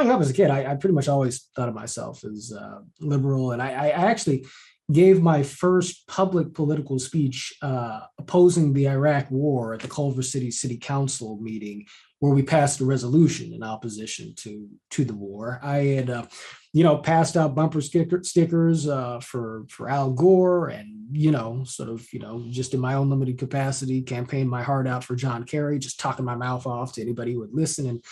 growing up as a kid, I pretty much always thought of myself as liberal, and I actually gave my first public political speech opposing the Iraq War at the Culver City Council meeting, where we passed a resolution in opposition to the war. I had, passed out bumper stickers for Al Gore, and just in my own limited capacity, campaigned my heart out for John Kerry, just talking my mouth off to anybody who would listen. And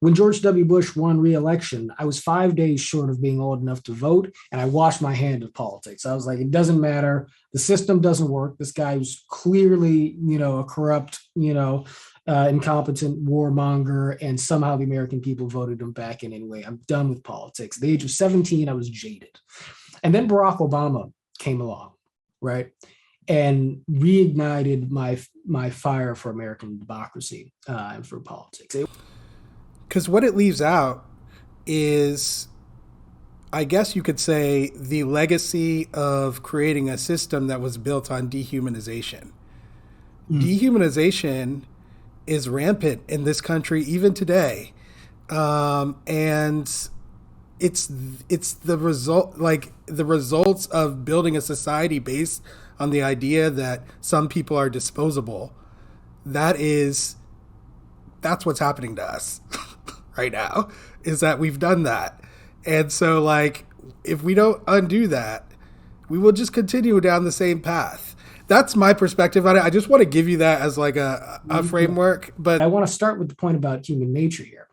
when George W. Bush won re-election, I was 5 days short of being old enough to vote, and I washed my hand of politics. I was like, it doesn't matter. The system doesn't work. This guy was clearly, a corrupt, incompetent warmonger, and somehow the American people voted him back in anyway. I'm done with politics. At the age of 17, I was jaded. And then Barack Obama came along, right? And reignited my fire for American democracy and for politics. Because what it leaves out is, I guess you could say, the legacy of creating a system that was built on dehumanization. Dehumanization is rampant in this country even today. And it's the result, like the results of building a society based on the idea that some people are disposable. That's what's happening to us right now, is that we've done that. And so, like, if we don't undo that, we will just continue down the same path. That's my perspective on it. I just want to give you that as like a framework. But I want to start with the point about human nature here,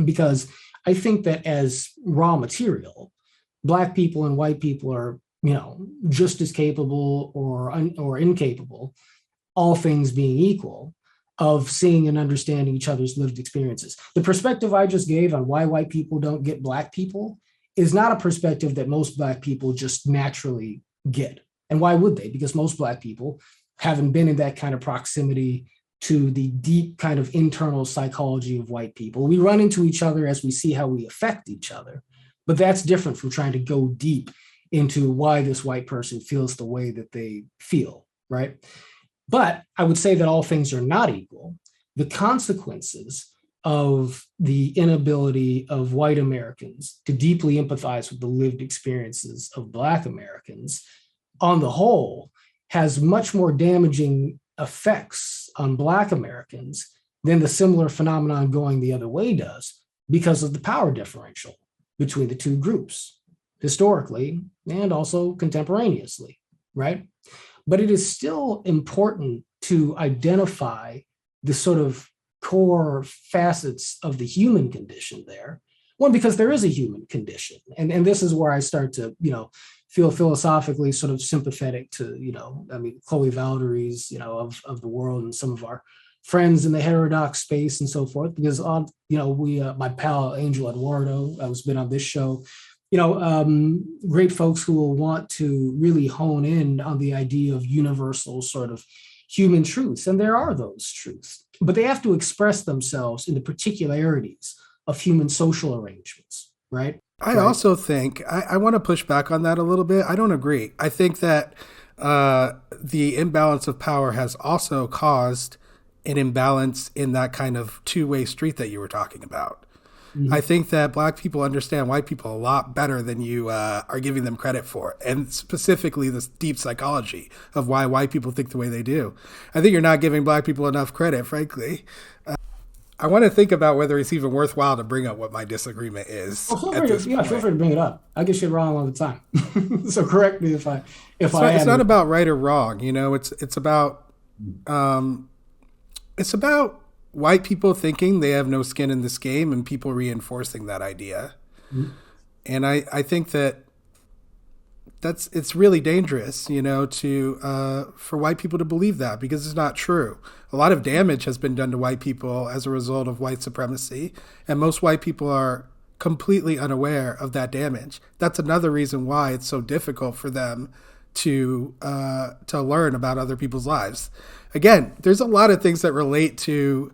because I think that as raw material, Black people and white people are, just as capable or incapable, all things being equal, of seeing and understanding each other's lived experiences. The perspective I just gave on why white people don't get Black people is not a perspective that most Black people just naturally get. And why would they? Because most Black people haven't been in that kind of proximity to the deep kind of internal psychology of white people. We run into each other as we see how we affect each other, but that's different from trying to go deep into why this white person feels the way that they feel, right? But I would say that all things are not equal. The consequences of the inability of white Americans to deeply empathize with the lived experiences of Black Americans, on the whole, has much more damaging effects on Black Americans than the similar phenomenon going the other way does, because of the power differential between the two groups, historically and also contemporaneously, right? But it is still important to identify the sort of core facets of the human condition there. One, because there is a human condition. And this is where I start to, feel philosophically sort of sympathetic to, Chloe Valdery's, of the world, and some of our friends in the heterodox space and so forth, because my pal Angel Eduardo has been on this show, great folks who will want to really hone in on the idea of universal sort of human truths. And there are those truths, but they have to express themselves in the particularities of human social arrangements, right? I also think, I want to push back on that a little bit. I don't agree. I think that the imbalance of power has also caused an imbalance in that kind of two-way street that you were talking about. Mm-hmm. I think that Black people understand white people a lot better than you are giving them credit for, and specifically this deep psychology of why white people think the way they do. I think you're not giving Black people enough credit, frankly. I want to think about whether it's even worthwhile to bring up what my disagreement is. Feel free to bring it up. I get shit wrong all the time. So correct me if it's not about right or wrong. It's about white people thinking they have no skin in this game and people reinforcing that idea. Mm-hmm. And I think that it's really dangerous, for white people to believe that, because it's not true. A lot of damage has been done to white people as a result of white supremacy, and most white people are completely unaware of that damage. That's another reason why it's so difficult for them to learn about other people's lives. Again, there's a lot of things that relate to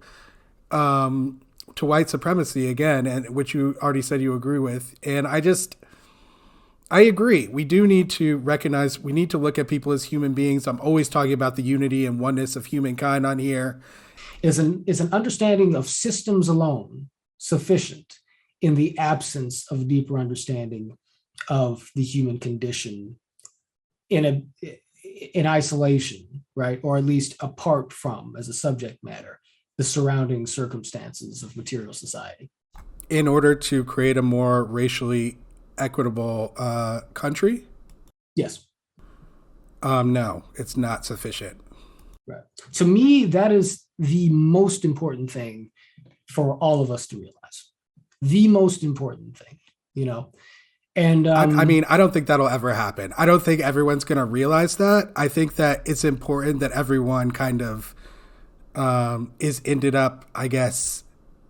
white supremacy, again, and which you already said you agree with. And I agree. We do need to recognize, we need to look at people as human beings. I'm always talking about the unity and oneness of humankind on here. Is an understanding of systems alone sufficient in the absence of deeper understanding of the human condition in in isolation, right? Or at least apart from, as a subject matter, the surrounding circumstances of material society. In order to create a more racially equitable country? Yes. No, it's not sufficient. Right. To me, that is the most important thing for all of us to realize. The most important thing, you know. And I mean, I don't think that'll ever happen. I don't think everyone's going to realize that. I think that it's important that everyone kind of is ended up, I guess,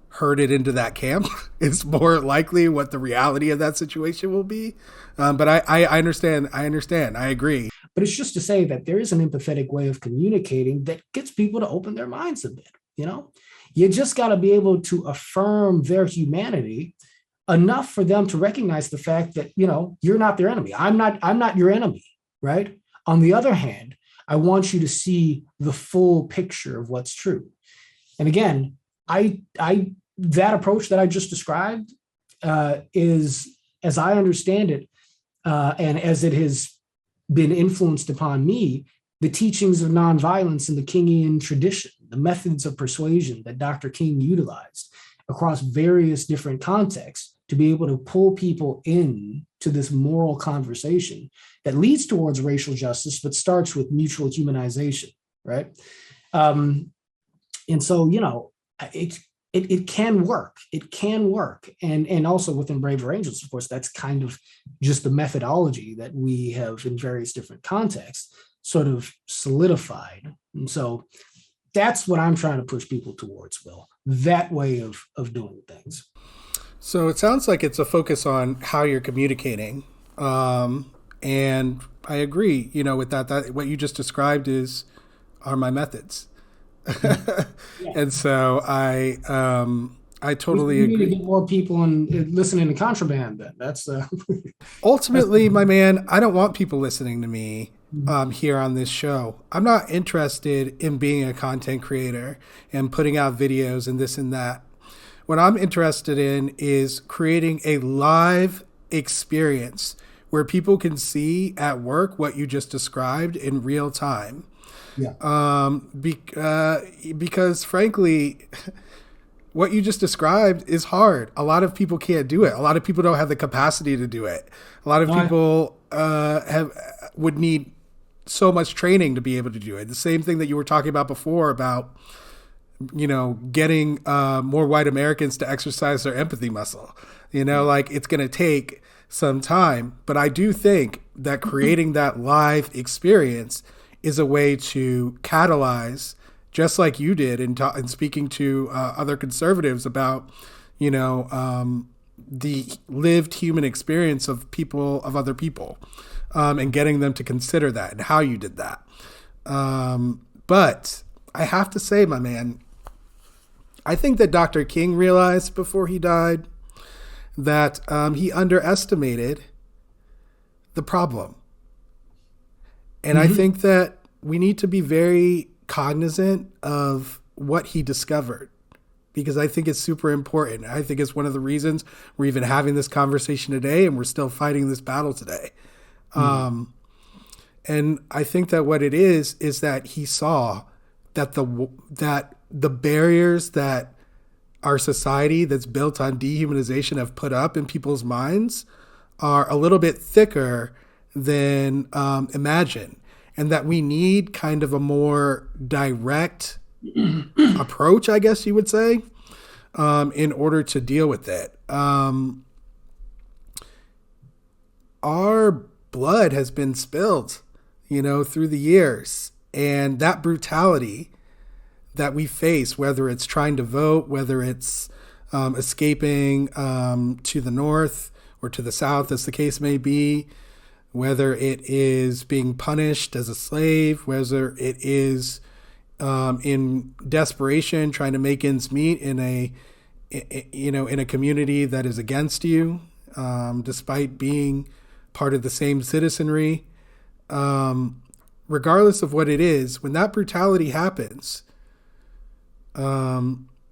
herded into that camp. It's more likely what the reality of that situation will be. But I understand. I understand. I agree. but it's just to say that there is an empathetic way of communicating that gets people to open their minds a bit. You know, you just got to be able to affirm their humanity enough for them to recognize the fact that, you know, you're not their enemy. I'm not your enemy, right? On the other hand, I want you to see the full picture of what's true. And again, I that approach that I just described is, as I understand it, and as it has been influenced upon me, the teachings of nonviolence in the Kingian tradition, the methods of persuasion that Dr. King utilized across various different contexts to be able to pull people in to this moral conversation that leads towards racial justice, but starts with mutual humanization, right? And so, you know, it can work. It can work. And also within Braver Angels, of course, that's kind of just the methodology that we have in various different contexts sort of solidified. And so that's what I'm trying to push people towards, Will, that way of doing things. So it sounds like it's a focus on how you're communicating. And I agree, you know, with that what you just described are my methods. Yeah. And so I totally we need agree. to get more people listening to Contraband. Then that's Ultimately, my man, I don't want people listening to me here on this show. I'm not interested in being a content creator and putting out videos and this and that. What I'm interested in is creating a live experience where people can see at work what you just described in real time. Yeah. Because frankly, what you just described is hard. A lot of people can't do it. A lot of people don't have the capacity to do it. A lot of people would need so much training to be able to do it. The same thing that you were talking about before about, you know, getting more white Americans to exercise their empathy muscle. You know, like it's going to take some time. But I do think that creating that live experience is a way to catalyze, just like you did in speaking to other conservatives about, you know, the lived human experience of other people, and getting them to consider that and how you did that. But I have to say, my man, I think that Dr. King realized before he died that he underestimated the problem. And I think that we need to be very cognizant of what he discovered, because I think it's super important. I think it's one of the reasons we're even having this conversation today and we're still fighting this battle today. And I think that what it is that he saw that the barriers that our society that's built on dehumanization have put up in people's minds are a little bit thicker than imagined, and that we need kind of a more direct approach, I guess you would say, in order to deal with it. Our blood has been spilled, you know, through the years, and that brutality that we face, whether it's trying to vote, whether it's escaping to the north or to the south, as the case may be, whether it is being punished as a slave, whether it is in desperation trying to make ends meet in a community that is against you, despite being part of the same citizenry. Regardless of what it is, when that brutality happens,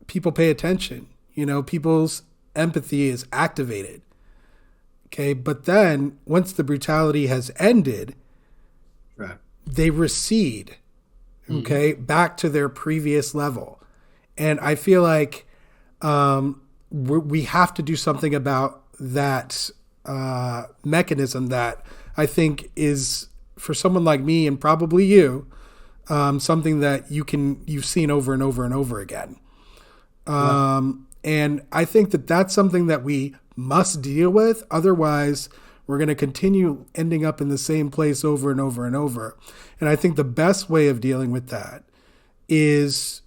people pay attention. You know, people's empathy is activated. Okay. But then once the brutality has ended, Right. they recede, okay, back to their previous level. And I feel like we have to do something about that mechanism that I think is, for someone like me and probably you, something that you've seen over and over and over again. And I think that that's something that we must deal with. Otherwise, we're going to continue ending up in the same place over and over and over. And I think the best way of dealing with that is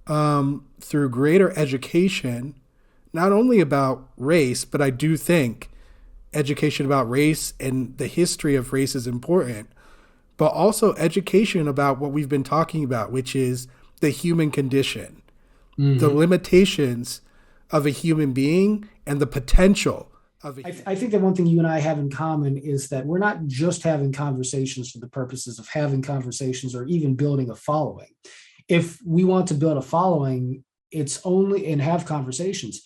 through greater education, not only about race, but I do think education about race and the history of race is important, but also education about what we've been talking about, which is the human condition, the limitations of a human being, and the potential of a I think that one thing you and I have in common is that we're not just having conversations for the purposes of having conversations or even building a following. If we want to build a following, it's only and have conversations.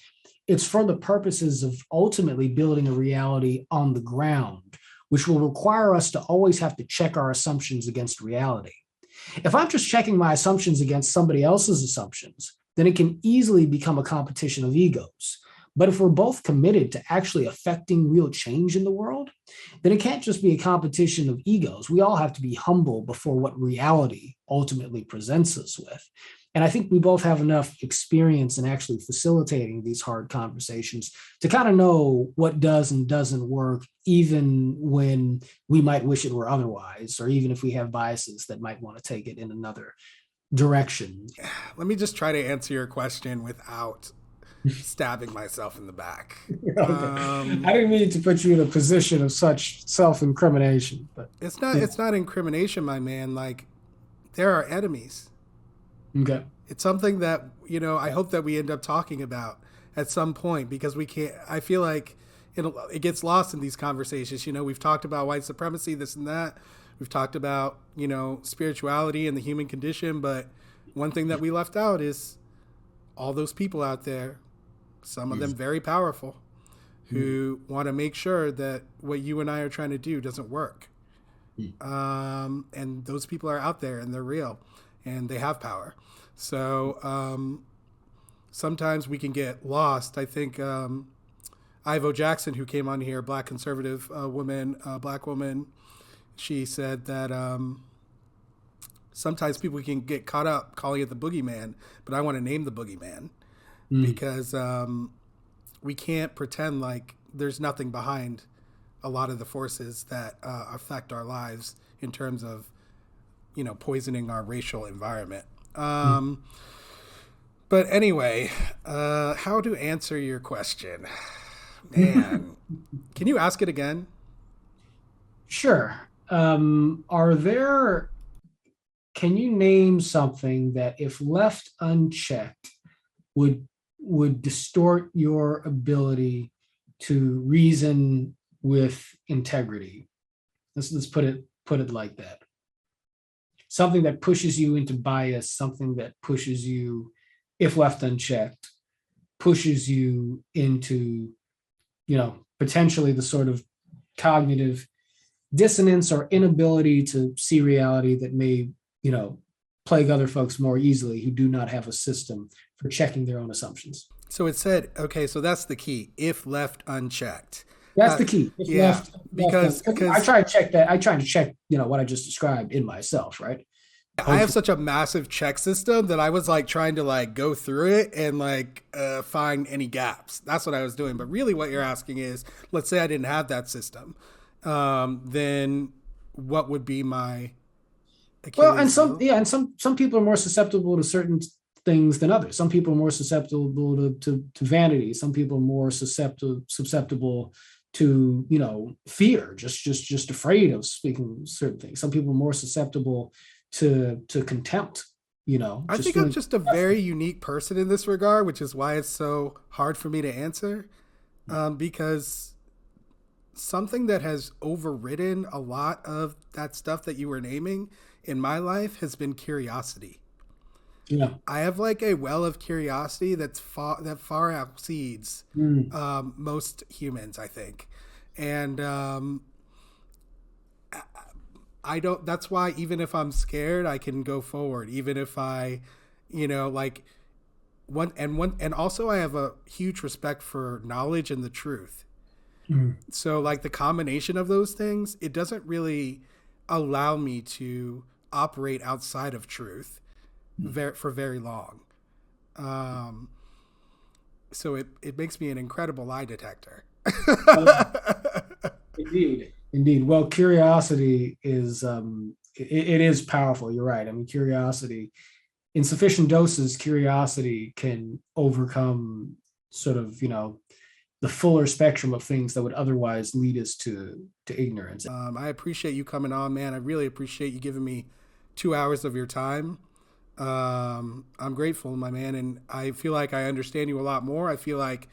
It's for the purposes of ultimately building a reality on the ground, which will require us to always have to check our assumptions against reality. If I'm just checking my assumptions against somebody else's assumptions, then it can easily become a competition of egos. But if we're both committed to actually affecting real change in the world, then it can't just be a competition of egos. We all have to be humble before what reality ultimately presents us with. And I think we both have enough experience in actually facilitating these hard conversations to kind of know what does and doesn't work, even when we might wish it were otherwise, or even if we have biases that might want to take it in another direction. Let me just try to answer your question without stabbing myself in the back. Okay. I didn't mean to put you in a position of such self-incrimination, but it's not incrimination, my man. Like, there are enemies. okay. It's something that, I hope that we end up talking about at some point, because we can't, I feel like it gets lost in these conversations. We've talked about white supremacy, this and that. We've talked about, spirituality and the human condition. But one thing that we left out is all those people out there, some of them very powerful, who want to make sure that what you and I are trying to do doesn't work. And those people are out there and they're real and they have power. So sometimes we can get lost. I think Ivo Jackson, who came on here, black conservative black woman, she said that sometimes people can get caught up calling it the boogeyman, but I want to name the boogeyman because we can't pretend like there's nothing behind a lot of the forces that affect our lives in terms of, poisoning our racial environment. But anyway, how to answer your question? Man, can you ask it again? Sure. Can you name something that if left unchecked would distort your ability to reason with integrity? Let's put it like that. Something that pushes you into bias, something that pushes you, if left unchecked, pushes you into, potentially the sort of cognitive dissonance or inability to see reality that may, plague other folks more easily who do not have a system for checking their own assumptions. So it said, okay, so that's the key. If left unchecked. That's the key. Because I try to check that. I try to check, what I just described in myself, right? I have such a massive check system that I was like trying to like go through it and find any gaps. That's what I was doing. But really what you're asking is, let's say I didn't have that system. Then what would be my Achilles and some people are more susceptible to certain things than others. Some people are more susceptible to vanity. Some people are more susceptible to fear, just afraid of speaking certain things. Some people are more susceptible to contempt. I think I'm just a very unique person in this regard, which is why it's so hard for me to answer. Because something that has overridden a lot of that stuff that you were naming in my life has been curiosity. Yeah. I have like a well of curiosity that far exceeds Mm. most humans, I think, and I don't. That's why even if I'm scared, I can go forward. Even if I, like one, and also I have a huge respect for knowledge and the truth. Mm. So like the combination of those things, it doesn't really allow me to operate outside of truth for very long. Um, so it makes me an incredible lie detector. Indeed, indeed. Well, curiosity is it is powerful. You're right. I mean, curiosity in sufficient doses, curiosity can overcome sort of the fuller spectrum of things that would otherwise lead us to ignorance. I appreciate you coming on, man. I really appreciate you giving me 2 hours of your time. I'm grateful, my man, and I feel like I understand you a lot more. I feel like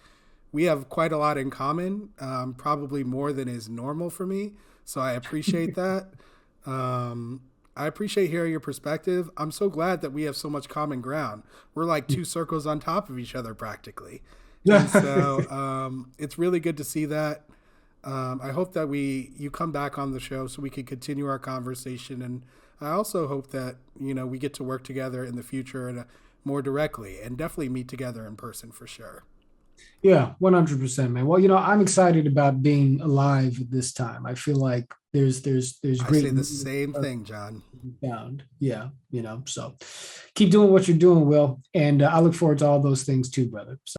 we have quite a lot in common, probably more than is normal for me. So I appreciate that. I appreciate hearing your perspective. I'm so glad that we have so much common ground. We're like two circles on top of each other practically. And so it's really good to see that. I hope that you come back on the show so we can continue our conversation. And I also hope that, we get to work together in the future and more directly and definitely meet together in person for sure. Yeah, 100%, man. Well, I'm excited about being alive at this time. I feel like there's I great say the same thing, John. found. Yeah, so keep doing what you're doing, Will, and I look forward to all those things too, brother. So.